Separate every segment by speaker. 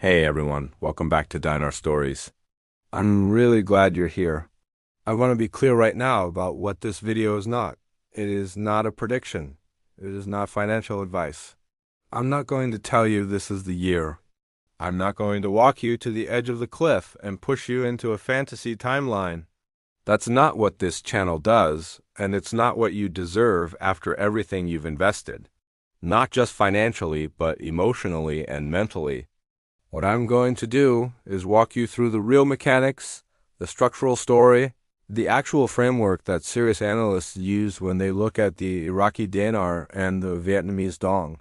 Speaker 1: Hey everyone, welcome back to Dinar Stories. I'm really glad you're here. I want to be clear right now about what this video is not. It is not a prediction. It is not financial advice. I'm not going to tell you this is the year. I'm not going to walk you to the edge of the cliff and push you into a fantasy timeline. That's not what this channel does, and it's not what you deserve after everything you've invested. Not just financially, but emotionally and mentally. What I'm going to do is walk you through the real mechanics, the structural story, the actual framework that serious analysts use when they look at the Iraqi dinar and the Vietnamese dong.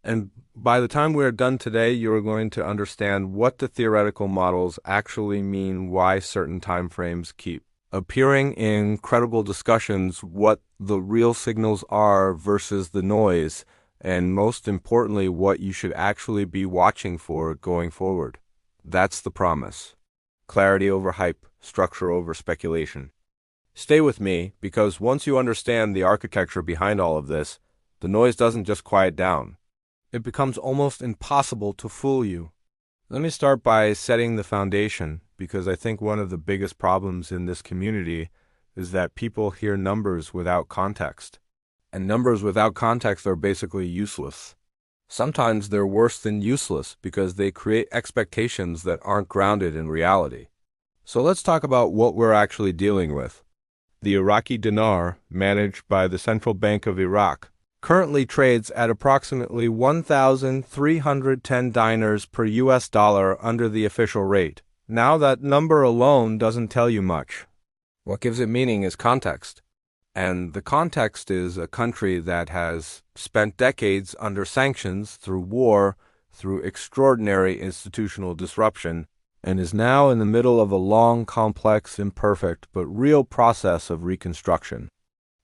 Speaker 1: And by the time we're done today, you're going to understand what the theoretical models actually mean, why certain time frames keep appearing in credible discussions, what the real signals are versus the noise, and most importantly, what you should actually be watching for going forward. That's the promise. Clarity over hype, structure over speculation. Stay with me, because once you understand the architecture behind all of this, the noise doesn't just quiet down. It becomes almost impossible to fool you. Let me start by setting the foundation, because I think one of the biggest problems in this community is that people hear numbers without context. And numbers without context are basically useless. Sometimes they're worse than useless because they create expectations that aren't grounded in reality. So let's talk about what we're actually dealing with. The Iraqi dinar, managed by the Central Bank of Iraq, currently trades at approximately 1,310 dinars per US dollar under the official rate. Now that number alone doesn't tell you much. What gives it meaning is context. And the context is a country that has spent decades under sanctions, through war, through extraordinary institutional disruption, and is now in the middle of a long, complex, imperfect, but real process of reconstruction.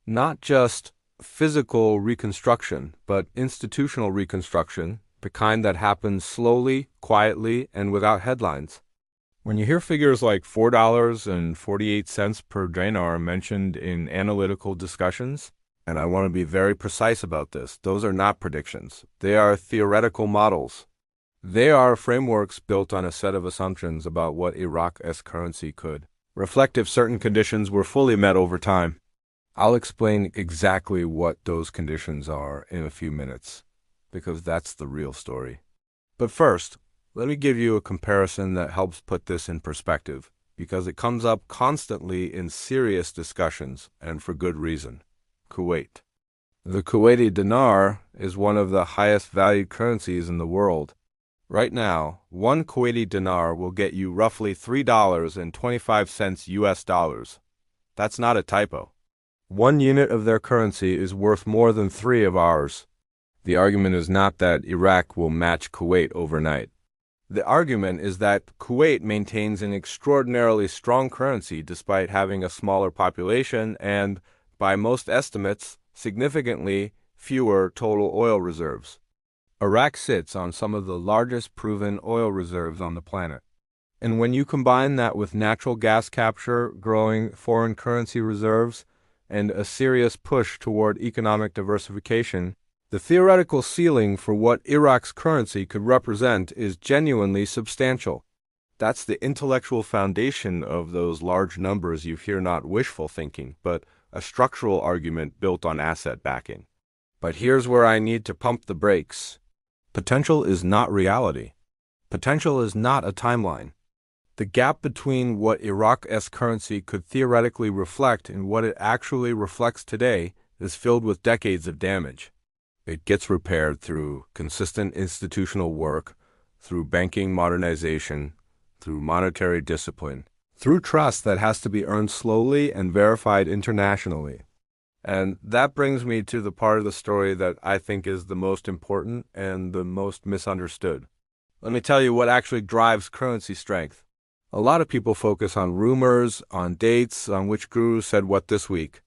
Speaker 1: Not just physical reconstruction, but institutional reconstruction, the kind that happens slowly, quietly, and without headlines. When you hear figures like $4.48 per dinar mentioned in analytical discussions, and I want to be very precise about this, those are not predictions. They are theoretical models. They are frameworks built on a set of assumptions about what Iraq as currency could reflect if certain conditions were fully met over time. I'll explain exactly what those conditions are in a few minutes, because that's the real story. But first, let me give you a comparison that helps put this in perspective, because it comes up constantly in serious discussions, and for good reason. Kuwait. The Kuwaiti dinar is one of the highest valued currencies in the world. Right now, one Kuwaiti dinar will get you roughly $3.25 US dollars. That's not a typo. One unit of their currency is worth more than 3 of ours. The argument is not that Iraq will match Kuwait overnight. The argument is that Kuwait maintains an extraordinarily strong currency despite having a smaller population and, by most estimates, significantly fewer total oil reserves. Iraq sits on some of the largest proven oil reserves on the planet. And when you combine that with natural gas capture, growing foreign currency reserves, and a serious push toward economic diversification, the theoretical ceiling for what Iraq's currency could represent is genuinely substantial. That's the intellectual foundation of those large numbers you hear, not wishful thinking, but a structural argument built on asset backing. But here's where I need to pump the brakes. Potential is not reality. Potential is not a timeline. The gap between what Iraq's currency could theoretically reflect and what it actually reflects today is filled with decades of damage. It gets repaired through consistent institutional work, through banking modernization, through monetary discipline, through trust that has to be earned slowly and verified internationally. And that brings me to the part of the story that I think is the most important and the most misunderstood. Let me tell you what actually drives currency strength. A lot of people focus on rumors, on dates, on which guru said what this week.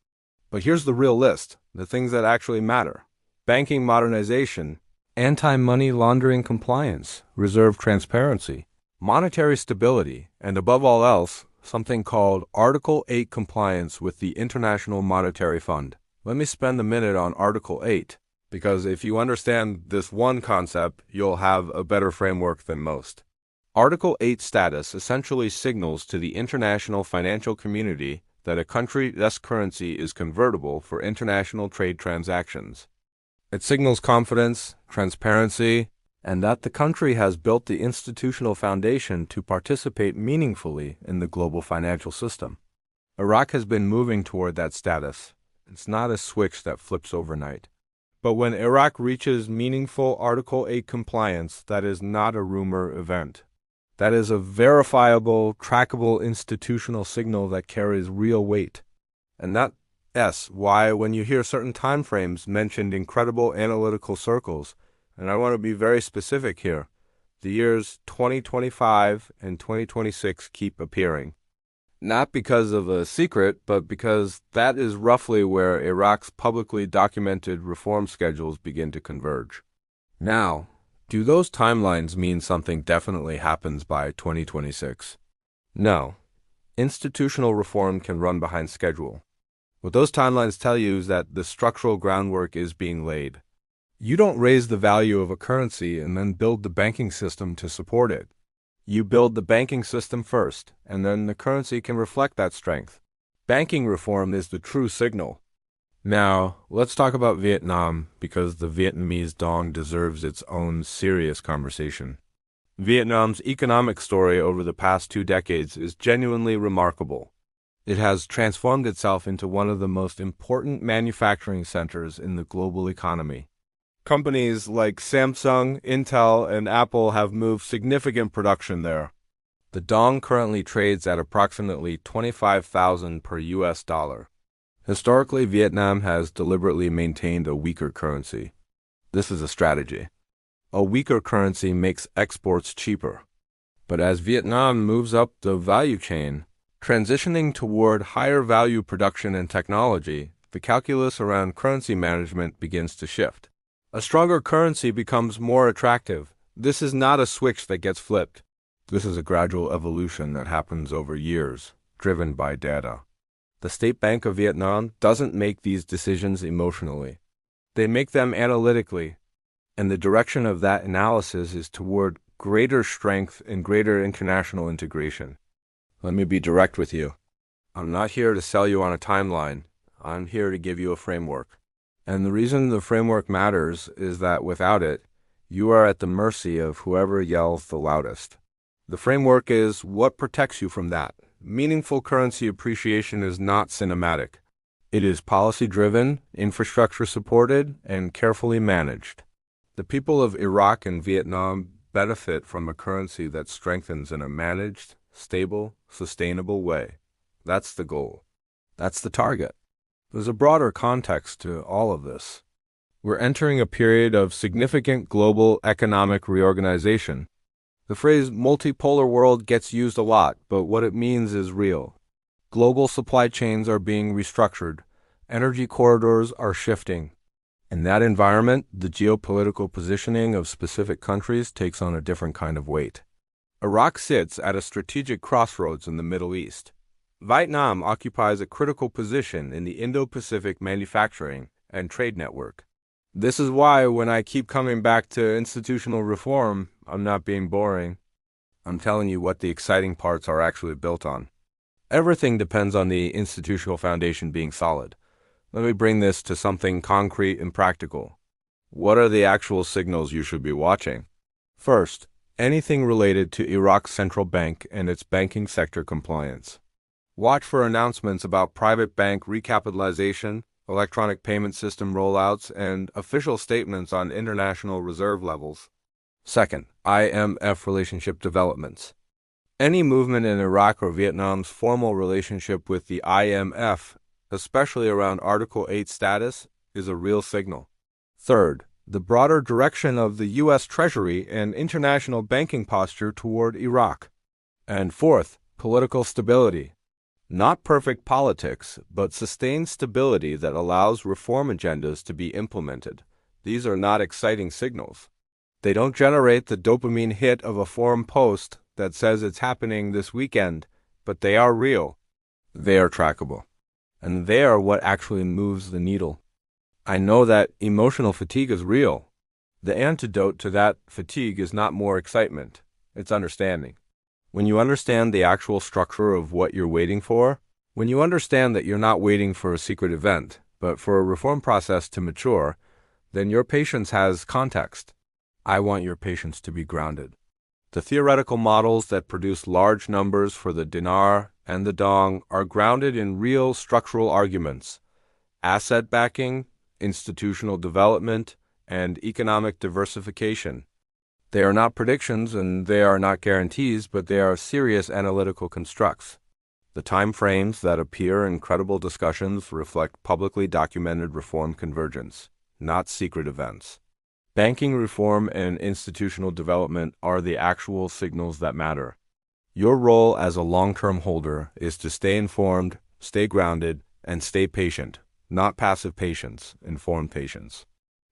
Speaker 1: But here's the real list, the things that actually matter. Banking modernization, anti-money laundering compliance, reserve transparency, monetary stability, and above all else, something called Article 8 compliance with the International Monetary Fund. Let me spend a minute on Article 8, because if you understand this one concept, you'll have a better framework than most. Article 8 status essentially signals to the international financial community that a country's currency is convertible for international trade transactions. It signals confidence, transparency, and that the country has built the institutional foundation to participate meaningfully in the global financial system. Iraq has been moving toward that status. It's not a switch that flips overnight. But when Iraq reaches meaningful Article 8 compliance, that is not a rumor event. That is a verifiable, trackable institutional signal that carries real weight. And that's why when you hear certain timeframes mentioned in credible analytical circles, and I want to be very specific here, the years 2025 and 2026 keep appearing. Not because of a secret, but because that is roughly where Iraq's publicly documented reform schedules begin to converge. Now, do those timelines mean something definitely happens by 2026? No. Institutional reform can run behind schedule. What those timelines tell you is that the structural groundwork is being laid. You don't raise the value of a currency and then build the banking system to support it. You build the banking system first, and then the currency can reflect that strength. Banking reform is the true signal. Now, let's talk about Vietnam, because the Vietnamese dong deserves its own serious conversation. Vietnam's economic story over the past 2 decades is genuinely remarkable. It has transformed itself into one of the most important manufacturing centers in the global economy. Companies like Samsung, Intel, and Apple have moved significant production there. The dong currently trades at approximately 25,000 per US dollar. Historically, Vietnam has deliberately maintained a weaker currency. This is a strategy. A weaker currency makes exports cheaper. But as Vietnam moves up the value chain, transitioning toward higher value production and technology, the calculus around currency management begins to shift. A stronger currency becomes more attractive. This is not a switch that gets flipped. This is a gradual evolution that happens over years, driven by data. The State Bank of Vietnam doesn't make these decisions emotionally. They make them analytically, and the direction of that analysis is toward greater strength and greater international integration. Let me be direct with you. I'm not here to sell you on a timeline. I'm here to give you a framework. And the reason the framework matters is that without it, you are at the mercy of whoever yells the loudest. The framework is what protects you from that. Meaningful currency appreciation is not cinematic. It is policy-driven, infrastructure-supported, and carefully managed. The people of Iraq and Vietnam benefit from a currency that strengthens in a managed, stable, sustainable way. That's the goal. That's the target. There's a broader context to all of this. We're entering a period of significant global economic reorganization. The phrase multipolar world gets used a lot, but what it means is real. Global supply chains are being restructured. Energy corridors are shifting. In that environment, the geopolitical positioning of specific countries takes on a different kind of weight. Iraq sits at a strategic crossroads in the Middle East. Vietnam occupies a critical position in the Indo-Pacific manufacturing and trade network. This is why when I keep coming back to institutional reform, I'm not being boring. I'm telling you what the exciting parts are actually built on. Everything depends on the institutional foundation being solid. Let me bring this to something concrete and practical. What are the actual signals you should be watching? First, anything related to Iraq's central bank and its banking sector compliance. Watch for announcements about private bank recapitalization, electronic payment system rollouts, and official statements on international reserve levels. Second, IMF relationship developments. Any movement in Iraq or Vietnam's formal relationship with the IMF, especially around Article 8 status, is a real signal. Third, the broader direction of the U.S. Treasury and international banking posture toward Iraq. And fourth, political stability. Not perfect politics, but sustained stability that allows reform agendas to be implemented. These are not exciting signals. They don't generate the dopamine hit of a forum post that says it's happening this weekend, but they are real. They are trackable. And they are what actually moves the needle. I know that emotional fatigue is real. The antidote to that fatigue is not more excitement. It's understanding. When you understand the actual structure of what you're waiting for, when you understand that you're not waiting for a secret event, but for a reform process to mature, then your patience has context. I want your patience to be grounded. The theoretical models that produce large numbers for the dinar and the dong are grounded in real structural arguments: asset backing, institutional development, and economic diversification. They are not predictions and they are not guarantees, but they are serious analytical constructs. The time frames that appear in credible discussions reflect publicly documented reform convergence, not secret events. Banking reform and institutional development are the actual signals that matter. Your role as a long-term holder is to stay informed, stay grounded, and stay patient, not passive patience, informed patience.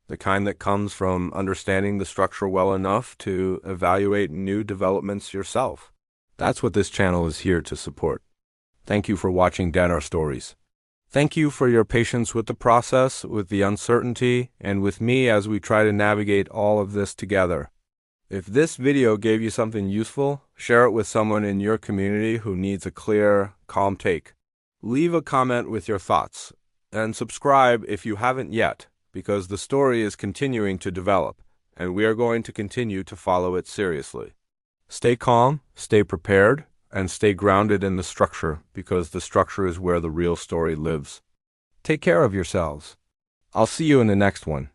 Speaker 1: The kind that comes from understanding the structure well enough to evaluate new developments yourself. That's what this channel is here to support. Thank you for watching Dinar Stories. Thank you for your patience with the process, with the uncertainty, and with me as we try to navigate all of this together. If this video gave you something useful, share it with someone in your community who needs a clear, calm take. Leave a comment with your thoughts, and subscribe if you haven't yet, because the story is continuing to develop, and we are going to continue to follow it seriously. Stay calm, stay prepared, and stay grounded in the structure, because the structure is where the real story lives. Take care of yourselves. I'll see you in the next one.